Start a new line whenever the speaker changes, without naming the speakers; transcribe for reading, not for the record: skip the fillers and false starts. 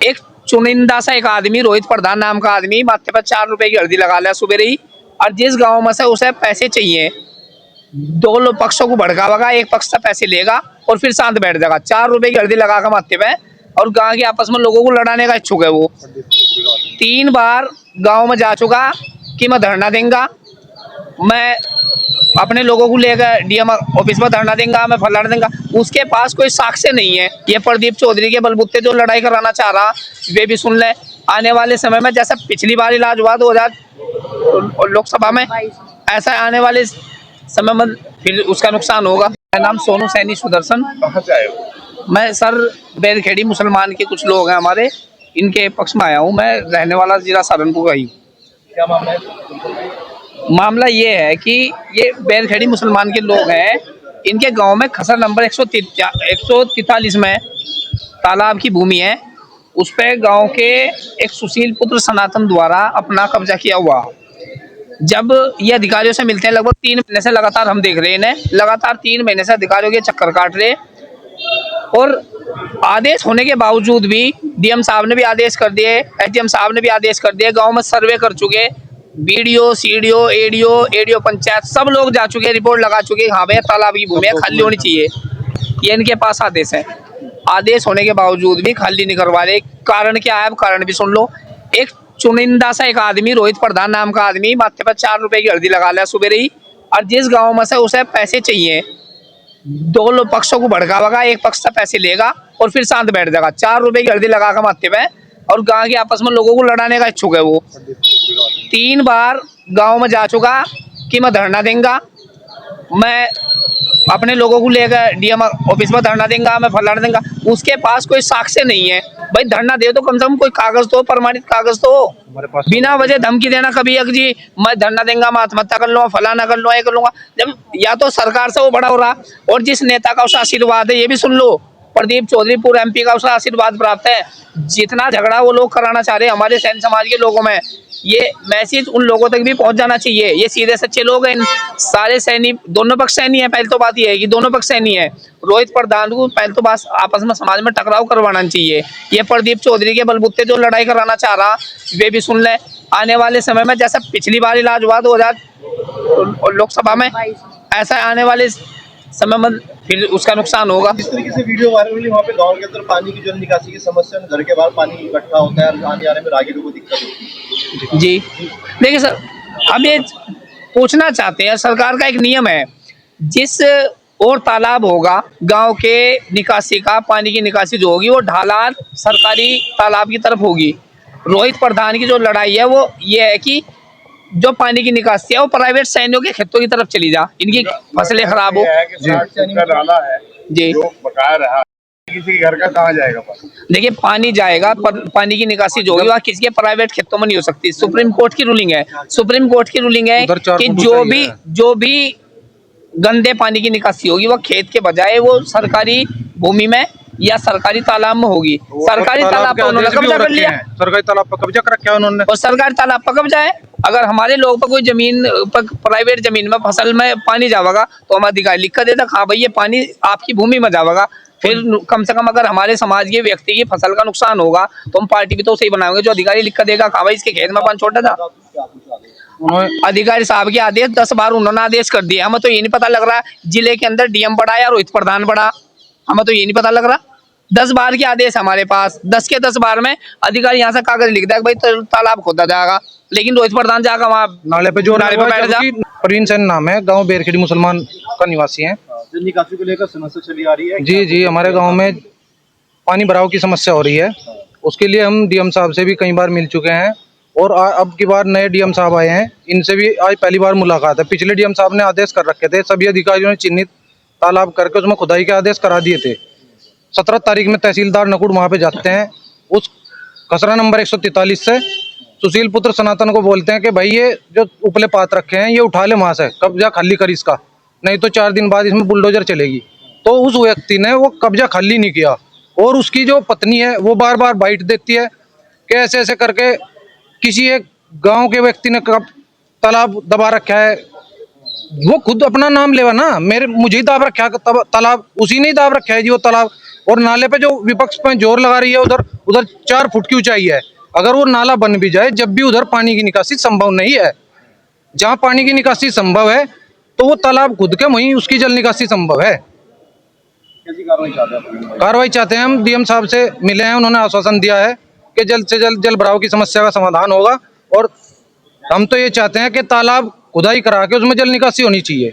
एक चुनिंदा सा एक आदमी, रोहित प्रधान नाम का आदमी, माथे पर 4 रुपए की हल्दी लगा लिया सुबह ही, और जिस गांव में से उसे पैसे चाहिए, दो लोग पक्षों को भड़कावेगा, एक पक्ष से पैसे लेगा और फिर शांत बैठ जाएगा। 4 रुपए की हल्दी लगाकर माथे पे, और गांव के आपस में लोगों को लड़ाने का इच्छुक है वो। 3 बार गांव में जा चुका कि मैं धरना देंगा, मैं अपने लोगों को लेकर डीएम ऑफिस में धरना देंगा, मैं फलाना देंगा। उसके पास कोई साक्ष्य नहीं है। ये प्रदीप चौधरी के बलबूते जो लड़ाई कराना चाह रहा, वे भी सुन ले। आने वाले समय में जैसा पिछली बार इलाज हुआ 2000 लोकसभा में, ऐसा आने वाले समय में फिर उसका नुकसान होगा। मेरा नाम सोनू सैनी सुदर्शन।
कहाँ से आए हो?
मैं सर बैरखेड़ी मुसलमान के कुछ लोग हैं हमारे, इनके पक्ष में आया हूँ। मैं रहने वाला जिला सहारनपुर का ही हूँ।
क्या मामला है?
मामला ये है कि ये बैरखेड़ी मुसलमान के लोग हैं, इनके गांव में खसर नंबर 143 में तालाब की भूमि है। उस पे गांव के एक सुशील पुत्र सनातन द्वारा अपना कब्जा किया हुआ। जब ये अधिकारियों से मिलते हैं, लगभग 3 महीने से लगातार हम देख रहे हैं इन्हें, लगातार 3 महीने से अधिकारियों के चक्कर काट रहे, और आदेश होने के बावजूद भी डीएम साहब ने भी आदेश कर दिए, एसडीएम साहब ने भी आदेश कर दिए, गांव में सर्वे कर चुके, बीडीओ, सीडीओ, एडीओ पंचायत सब लोग जा चुके, रिपोर्ट लगा चुके, हाँ भैया तालाब की भूमि खाली होनी चाहिए। ये इनके पास आदेश है। आदेश होने के बावजूद भी खाली नहीं करवा रहे। कारण क्या है, कारण भी सुन लो। एक चुनिंदा सा एक आदमी, रोहित प्रधान नाम का आदमी, माथे पर 4 रुपए की हल्दी लगा लिया सुबह ही, और जिस गाँव में से उसे पैसे चाहिए, दो लोग पक्षों को भड़कावेगा, एक पक्ष से पैसे लेगा और फिर शांत बैठ जाएगा। 4 रुपए की हल्दी लगाकर माथे पे, और गांव के आपस में लोगों को लड़ाने का इच्छुक है वो। 3 बार गांव में जा चुका कि मैं धरना देंगा, मैं अपने लोगों को लेकर डीएम ऑफिस में धरना देंगा, मैं फलाना देंगा। उसके पास कोई साक्ष्य नहीं है। भाई धरना दे तो कम से कम कोई कागज तो, प्रमाणित कागज तो हो। बिना वजह धमकी देना कभी जी मैं धरना देंगा, मैं आत्महत्या कर लूंगा, फलाना कर लूंगा, ये कर लूंगा। जब या तो सरकार से वो बड़ा हो रहा, और जिस नेता का उसे आशीर्वाद है, ये भी सुन लो, प्रदीप चौधरी पूर्व एमपी का उसे आशीर्वाद प्राप्त है। जितना झगड़ा वो लोग कराना चाह रहे हैं हमारे सैन्य समाज के लोगों में, ये मैसेज उन लोगों तक भी पहुंच जाना चाहिए। ये सीधे सच्चे लोग हैं, सारे सैनी, दोनों पक्ष सैनी है। पहले तो बात ये है कि दोनों पक्ष सैनी है। रोहित प्रधान को पहले तो बस आपस में समाज में टकराव करवाना चाहिए। ये प्रदीप चौधरी के बलबूते जो लड़ाई कराना चाह रहा, वे भी सुन ले। आने वाले समय में जैसा पिछली बार इलाज हुआ 2000 लोकसभा में, ऐसा आने वाले समय में फिर उसका नुकसान होगा।
जिस तरीके से वीडियो वायरल हुई, वहाँ पे गांव के अंदर पानी की जो निकासी की समस्या, घर के बाहर पानी इकट्ठा होता है, आने जाने में राहगीरों को दिक्कत होती है।
जी देखिए सर, हम ये पूछना चाहते हैं, सरकार का एक नियम है, जिस और तालाब होगा गांव के निकासी का, पानी की निकासी जो होगी वो ढालान सरकारी तालाब की तरफ होगी। रोहित प्रधान की जो लड़ाई है वो ये है कि जो पानी की निकासी है वो प्राइवेट सैनियों के खेतों की तरफ चली जा, इनकी फसलें खराब हो। जी
बकाया रहा, किसी के घर का कहाँ जाएगा पानी?
देखिए पानी जाएगा, पानी की निकासी जो होगी वह किसी के प्राइवेट खेतों में नहीं हो सकती। सुप्रीम कोर्ट की रूलिंग है, सुप्रीम कोर्ट की रूलिंग है कि जो भी गंदे पानी की निकासी होगी वह खेत के बजाय वो सरकारी भूमि में या सरकारी तालाब में होगी। सरकारी तालाब पर उन्होंने कब्जा कर लिया,
सरकारी तालाब पर कब्जा कर रखा है उन्होंने,
और सरकारी तालाब पर कब्जा है। अगर हमारे लोग पर कोई जमीन पर, प्राइवेट जमीन में फसल में पानी जाएगा तो हम अधिकारी लिख कर देता, हाँ भाई ये पानी आपकी भूमि में जाएगा। फिर कम से कम अगर हमारे समाज के व्यक्ति की फसल का नुकसान होगा तो हम पार्टी भी तो सही बनाएंगे, जो अधिकारी लिख कर देगा, हाँ भाई इसके खेत में पानी छोटा था। अधिकारी साहब के आदेश 10 बार उन्होंने आदेश कर दिया। हमें तो ये नहीं पता लग रहा जिले के अंदर डीएम बड़ा या रोहित प्रधान बड़ा, हमें तो ये नहीं पता लग रहा। 10 बार के आदेश हमारे पास, 10 के 10 बार में अधिकारी यहाँ से कागज लिख देगा भाई तो तालाब खोदा जाएगा, लेकिन रोहित प्रधान जाएगा वहाँ
नाले पे, जो
नाले पे बैठ जा।
प्रवीण सेन नाम है, गांव बैरखेड़ी मुसलमान का निवासी है।
जो निकासी को लेकर समस्या चली आ रही है।
जी हमारे गांव में पानी भराव की समस्या हो रही है। उसके लिए हम डीएम साहब से भी कई बार मिल चुके हैं, और अब की बार नए डीएम साहब आए हैं, इनसे भी आज पहली बार मुलाकात है। पिछले डीएम साहब ने आदेश कर रखे थे, सभी अधिकारियों ने चिन्हित तालाब करके उसमें खुदाई के आदेश करा दिए थे। 17 तारीख में तहसीलदार नकुड़ वहाँ पे जाते हैं, उस खसरा नंबर 143 से सुशील पुत्र सनातन को बोलते हैं कि भाई ये जो उपले पात रखे हैं ये उठा ले, वहाँ से कब्जा खाली कर इसका, नहीं तो 4 दिन बाद इसमें बुलडोजर चलेगी। तो उस व्यक्ति ने वो कब्जा खाली नहीं किया, और उसकी जो पत्नी है वो बार बार बाइट देती है कि ऐसे ऐसे करके किसी एक गांव के व्यक्ति ने तालाब दबा रखा है, वो खुद अपना नाम लेवा ना, मुझे ही दाब रखा है तालाब, उसी ने ही दाब रखा है जी वो तालाब। और नाले पे जो विपक्ष पे जोर लगा रही है, उधर उधर 4 फुट की ऊंचाई है। अगर वो नाला बन भी जाए, जब भी उधर पानी की निकासी संभव नहीं है। जहाँ पानी की निकासी संभव है तो वो तालाब खुद के वहीं उसकी जल निकासी संभव है।
कैसी कार्रवाई चाहते हैं आप?
कार्रवाई चाहते हैं हम, डीएम साहब से मिले हैं, उन्होंने आश्वासन दिया है कि जल्द से जल्द जल भराव की समस्या का समाधान होगा। और हम तो ये चाहते हैं कि तालाब खुदाई करा के उसमें जल निकासी होनी चाहिए।